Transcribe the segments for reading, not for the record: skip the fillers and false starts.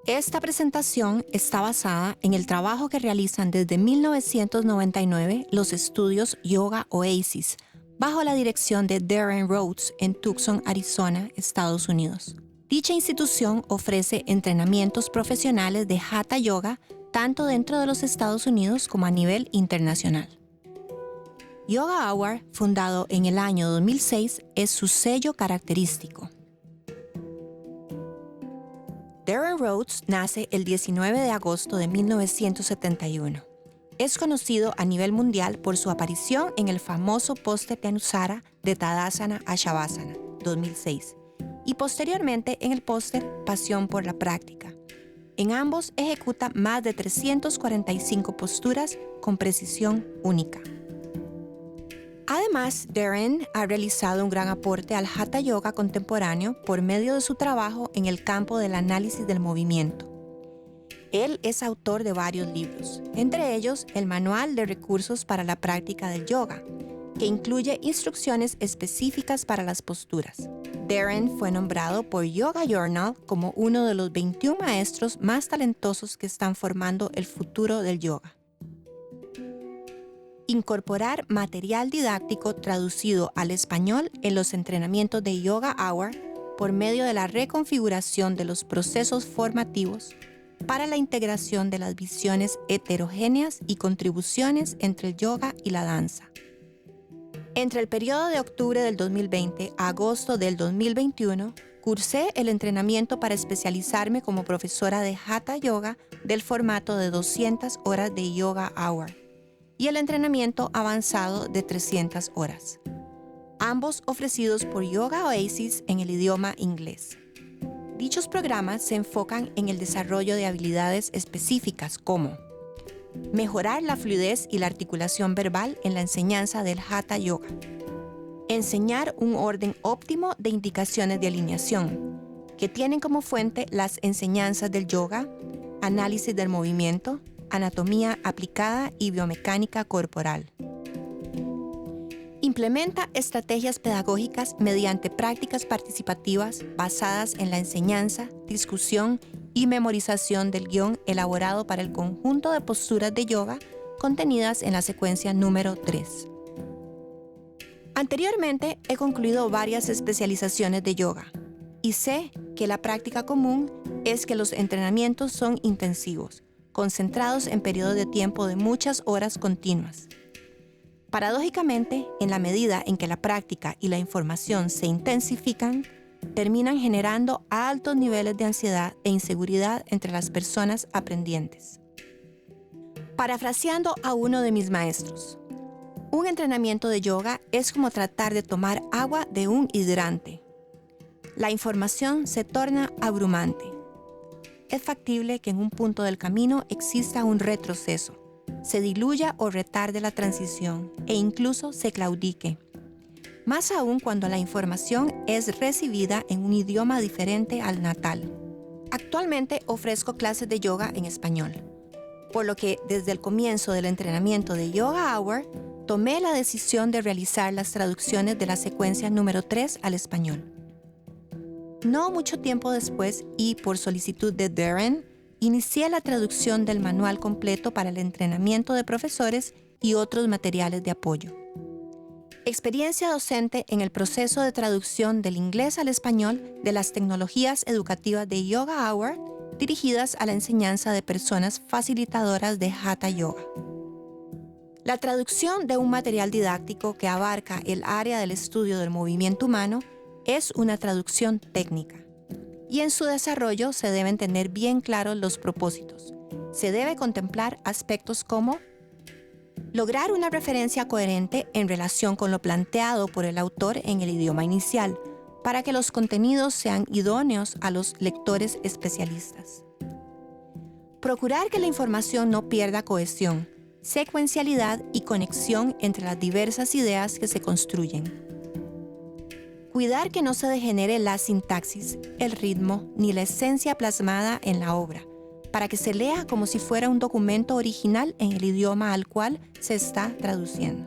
Esta presentación está basada en el trabajo que realizan desde 1999 los estudios Yoga Oasis, bajo la dirección de Darren Rhodes en Tucson, Arizona, Estados Unidos. Dicha institución ofrece entrenamientos profesionales de Hatha Yoga tanto dentro de los Estados Unidos como a nivel internacional. Yoga Hour, fundado en el año 2006, es su sello característico. Darren Rhodes nace el 19 de agosto de 1971. Es conocido a nivel mundial por su aparición en el famoso póster de Anusara de Tadasana a Shavasana, 2006, y posteriormente en el póster Pasión por la Práctica. En ambos ejecuta más de 345 posturas con precisión única. Además, Darren ha realizado un gran aporte al Hatha Yoga contemporáneo por medio de su trabajo en el campo del análisis del movimiento. Él es autor de varios libros, entre ellos el Manual de Recursos para la Práctica del Yoga, que incluye instrucciones específicas para las posturas. Darren fue nombrado por Yoga Journal como uno de los 21 maestros más talentosos que están formando el futuro del yoga. Incorporar material didáctico traducido al español en los entrenamientos de Yoga Hour por medio de la reconfiguración de los procesos formativos para la integración de las visiones heterogéneas y contribuciones entre el yoga y la danza. Entre el periodo de octubre del 2020 a agosto del 2021, cursé el entrenamiento para especializarme como profesora de Hatha Yoga del formato de 200 horas de Yoga Hour y el entrenamiento avanzado de 300 horas, ambos ofrecidos por Yoga Oasis en el idioma inglés. Dichos programas se enfocan en el desarrollo de habilidades específicas como mejorar la fluidez y la articulación verbal en la enseñanza del Hatha Yoga, enseñar un orden óptimo de indicaciones de alineación, que tienen como fuente las enseñanzas del yoga, análisis del movimiento, anatomía aplicada y biomecánica corporal. Implementa estrategias pedagógicas mediante prácticas participativas basadas en la enseñanza, discusión y memorización del guión elaborado para el conjunto de posturas de yoga contenidas en la secuencia número 3. Anteriormente he concluido varias especializaciones de yoga y sé que la práctica común es que los entrenamientos son intensivos, concentrados en periodos de tiempo de muchas horas continuas. Paradójicamente, en la medida en que la práctica y la información se intensifican, terminan generando altos niveles de ansiedad e inseguridad entre las personas aprendientes. Parafraseando a uno de mis maestros, un entrenamiento de yoga es como tratar de tomar agua de un hidrante. La información se torna abrumante. Es factible que en un punto del camino exista un retroceso, se diluya o retarde la transición e incluso se claudique. Más aún cuando la información es recibida en un idioma diferente al natal. Actualmente ofrezco clases de yoga en español, por lo que desde el comienzo del entrenamiento de Yoga Hour, tomé la decisión de realizar las traducciones de la secuencia número 3 al español. No mucho tiempo después, y por solicitud de Darren, inicié la traducción del manual completo para el entrenamiento de profesores y otros materiales de apoyo. Experiencia docente en el proceso de traducción del inglés al español de las tecnologías educativas de Yoga Hour dirigidas a la enseñanza de personas facilitadoras de Hatha Yoga. La traducción de un material didáctico que abarca el área del estudio del movimiento humano es una traducción técnica, y en su desarrollo se deben tener bien claros los propósitos. Se debe contemplar aspectos como lograr una referencia coherente en relación con lo planteado por el autor en el idioma inicial, para que los contenidos sean idóneos a los lectores especialistas. Procurar que la información no pierda cohesión, secuencialidad y conexión entre las diversas ideas que se construyen. Cuidar que no se degenere la sintaxis, el ritmo ni la esencia plasmada en la obra, para que se lea como si fuera un documento original en el idioma al cual se está traduciendo.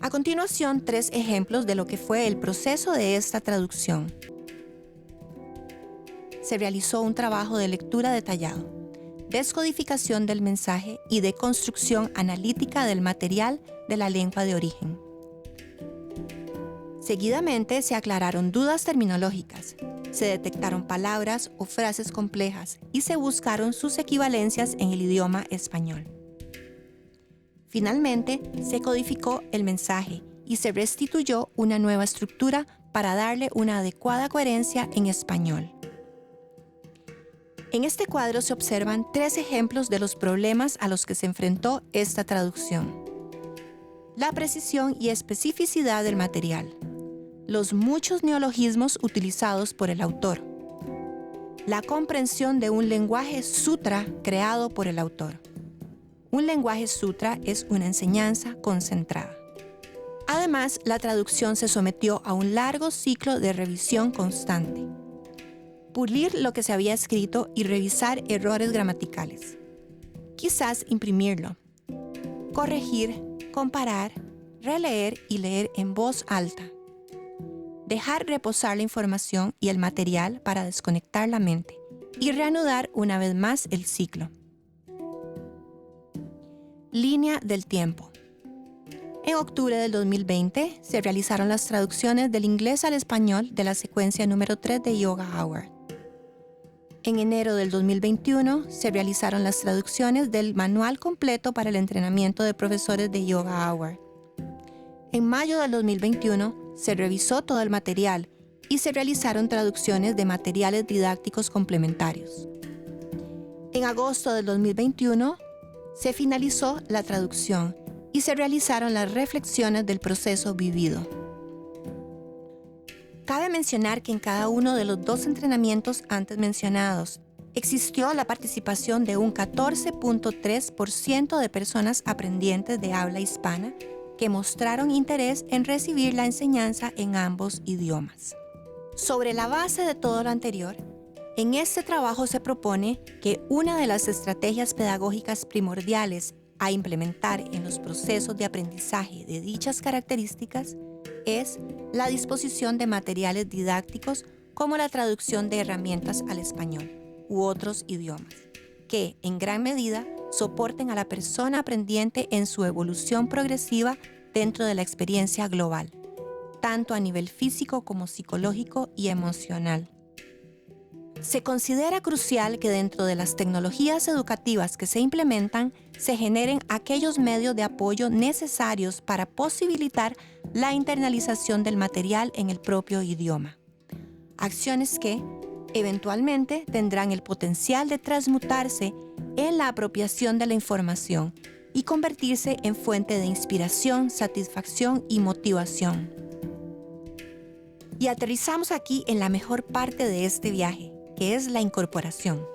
A continuación, 3 ejemplos de lo que fue el proceso de esta traducción. se realizó un trabajo de lectura detallado, descodificación del mensaje y de construcción analítica del material de la lengua de origen. Seguidamente se aclararon dudas terminológicas, se detectaron palabras o frases complejas y se buscaron sus equivalencias en el idioma español. Finalmente, se codificó el mensaje y se restituyó una nueva estructura para darle una adecuada coherencia en español. En este cuadro se observan 3 ejemplos de los problemas a los que se enfrentó esta traducción: la precisión y especificidad del material, los muchos neologismos utilizados por el autor, la comprensión de un lenguaje sutra creado por el autor. Un lenguaje sutra es una enseñanza concentrada. Además, la traducción se sometió a un largo ciclo de revisión constante. Pulir lo que se había escrito y revisar errores gramaticales. Quizás imprimirlo. Corregir, comparar, releer y leer en voz alta. Dejar reposar la información y el material para desconectar la mente y reanudar una vez más el ciclo. Línea del tiempo. En octubre del 2020 se realizaron las traducciones del inglés al español de la secuencia número 3 de Yoga Hour. En enero del 2021 se realizaron las traducciones del manual completo para el entrenamiento de profesores de Yoga Hour. En mayo del 2021 se revisó todo el material y se realizaron traducciones de materiales didácticos complementarios. En agosto del 2021 se finalizó la traducción y se realizaron las reflexiones del proceso vivido. Cabe mencionar que en cada uno de los 2 entrenamientos antes mencionados existió la participación de un 14.3% de personas aprendientes de habla hispana que mostraron interés en recibir la enseñanza en ambos idiomas. Sobre la base de todo lo anterior, en este trabajo se propone que una de las estrategias pedagógicas primordiales a implementar en los procesos de aprendizaje de dichas características es la disposición de materiales didácticos como la traducción de herramientas al español u otros idiomas, que en gran medida soporten a la persona aprendiente en su evolución progresiva dentro de la experiencia global, tanto a nivel físico como psicológico y emocional. Se considera crucial que dentro de las tecnologías educativas que se implementan se generen aquellos medios de apoyo necesarios para posibilitar la internalización del material en el propio idioma. Acciones que, eventualmente, tendrán el potencial de transmutarse en la apropiación de la información y convertirse en fuente de inspiración, satisfacción y motivación. Y aterrizamos aquí en la mejor parte de este viaje, que es la incorporación,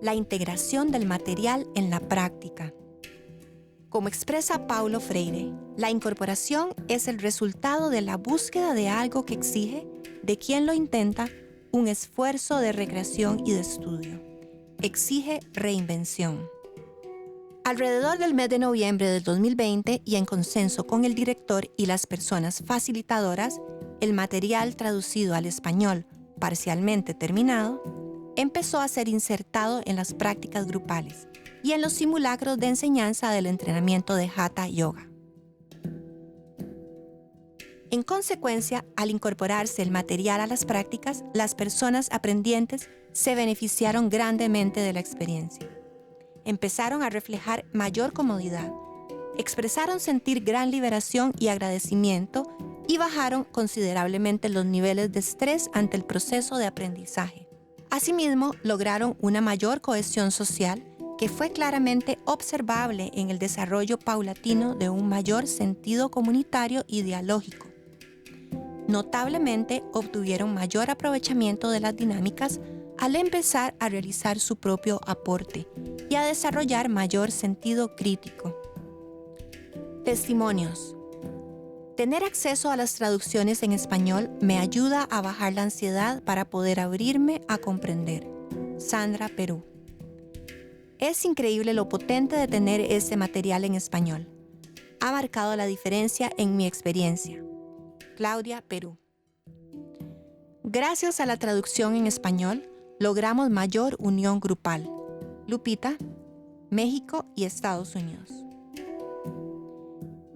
la integración del material en la práctica. Como expresa Paulo Freire, la incorporación es el resultado de la búsqueda de algo que exige, de quien lo intenta, un esfuerzo de recreación y de estudio. Exige reinvención. Alrededor del mes de noviembre del 2020 y en consenso con el director y las personas facilitadoras, el material traducido al español, parcialmente terminado, empezó a ser insertado en las prácticas grupales y en los simulacros de enseñanza del entrenamiento de Hatha Yoga. En consecuencia, al incorporarse el material a las prácticas, las personas aprendientes se beneficiaron grandemente de la experiencia. Empezaron a reflejar mayor comodidad, expresaron sentir gran liberación y agradecimiento y bajaron considerablemente los niveles de estrés ante el proceso de aprendizaje. Asimismo, lograron una mayor cohesión social que fue claramente observable en el desarrollo paulatino de un mayor sentido comunitario y dialógico. Notablemente, obtuvieron mayor aprovechamiento de las dinámicas al empezar a realizar su propio aporte y a desarrollar mayor sentido crítico. Testimonios. Tener acceso a las traducciones en español me ayuda a bajar la ansiedad para poder abrirme a comprender. Sandra Perú. Es increíble lo potente de tener este material en español. Ha marcado la diferencia en mi experiencia. Claudia Perú. Gracias a la traducción en español, logramos mayor unión grupal. Lupita, México y Estados Unidos.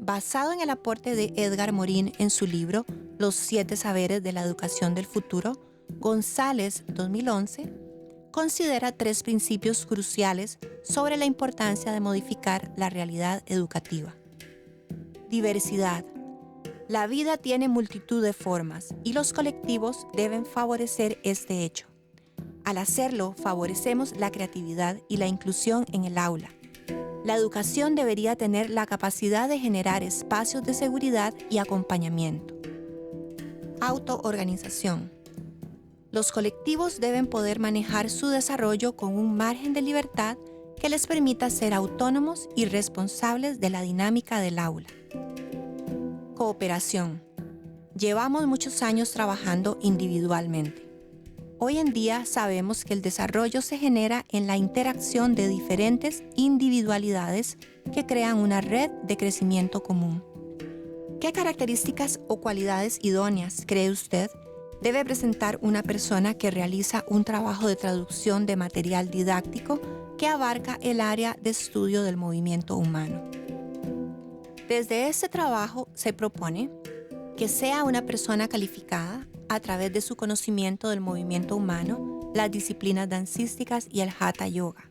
Basado en el aporte de Edgar Morin en su libro Los 7 saberes de la educación del futuro, González, 2011, considera 3 principios cruciales sobre la importancia de modificar la realidad educativa. Diversidad. La vida tiene multitud de formas y los colectivos deben favorecer este hecho. Al hacerlo, favorecemos la creatividad y la inclusión en el aula. La educación debería tener la capacidad de generar espacios de seguridad y acompañamiento. Autoorganización. Los colectivos deben poder manejar su desarrollo con un margen de libertad que les permita ser autónomos y responsables de la dinámica del aula. Cooperación. Llevamos muchos años trabajando individualmente. Hoy en día sabemos que el desarrollo se genera en la interacción de diferentes individualidades que crean una red de crecimiento común. ¿Qué características o cualidades idóneas cree usted debe presentar una persona que realiza un trabajo de traducción de material didáctico que abarca el área de estudio del movimiento humano? Desde este trabajo se propone que sea una persona calificada a través de su conocimiento del movimiento humano, las disciplinas dancísticas y el Hatha Yoga,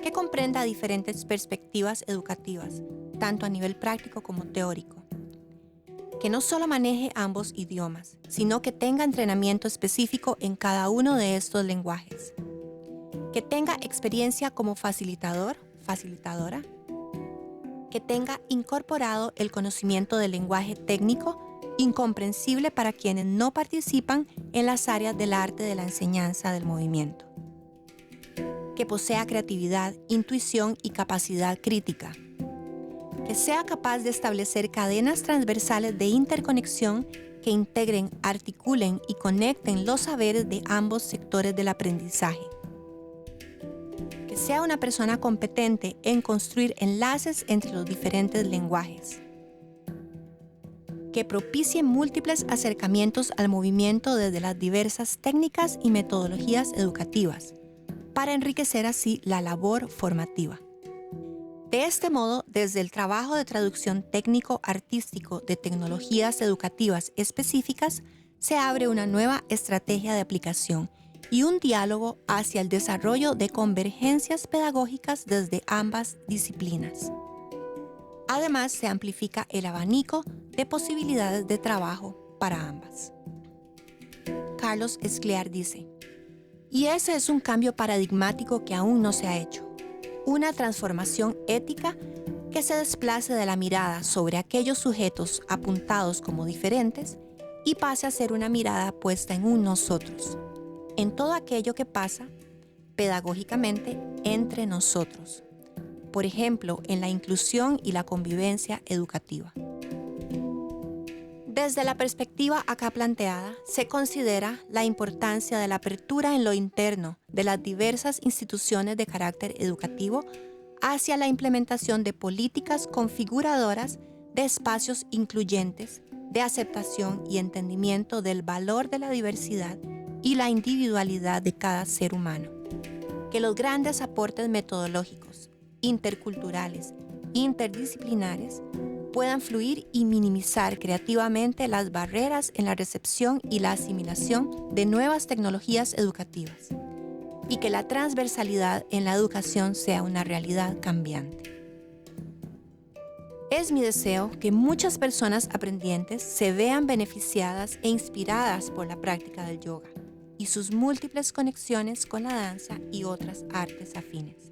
que comprenda diferentes perspectivas educativas, tanto a nivel práctico como teórico, que no solo maneje ambos idiomas, sino que tenga entrenamiento específico en cada uno de estos lenguajes, que tenga experiencia como facilitador, facilitadora, que tenga incorporado el conocimiento del lenguaje técnico incomprensible para quienes no participan en las áreas del arte de la enseñanza del movimiento, que posea creatividad, intuición y capacidad crítica, que sea capaz de establecer cadenas transversales de interconexión que integren, articulen y conecten los saberes de ambos sectores del aprendizaje, que sea una persona competente en construir enlaces entre los diferentes lenguajes, que propicie múltiples acercamientos al movimiento desde las diversas técnicas y metodologías educativas, para enriquecer así la labor formativa. De este modo, desde el trabajo de traducción técnico-artístico de tecnologías educativas específicas, se abre una nueva estrategia de aplicación y un diálogo hacia el desarrollo de convergencias pedagógicas desde ambas disciplinas. Además, se amplifica el abanico de posibilidades de trabajo para ambas. Carlos Escliar dice, y ese es un cambio paradigmático que aún no se ha hecho. Una transformación ética que se desplace de la mirada sobre aquellos sujetos apuntados como diferentes y pase a ser una mirada puesta en un nosotros, en todo aquello que pasa pedagógicamente entre nosotros. Por ejemplo, en la inclusión y la convivencia educativa. Desde la perspectiva acá planteada, se considera la importancia de la apertura en lo interno de las diversas instituciones de carácter educativo hacia la implementación de políticas configuradoras de espacios incluyentes, de aceptación y entendimiento del valor de la diversidad y la individualidad de cada ser humano. Que los grandes aportes metodológicos, interculturales, interdisciplinares, puedan fluir y minimizar creativamente las barreras en la recepción y la asimilación de nuevas tecnologías educativas, y que la transversalidad en la educación sea una realidad cambiante. Es mi deseo que muchas personas aprendientes se vean beneficiadas e inspiradas por la práctica del yoga y sus múltiples conexiones con la danza y otras artes afines.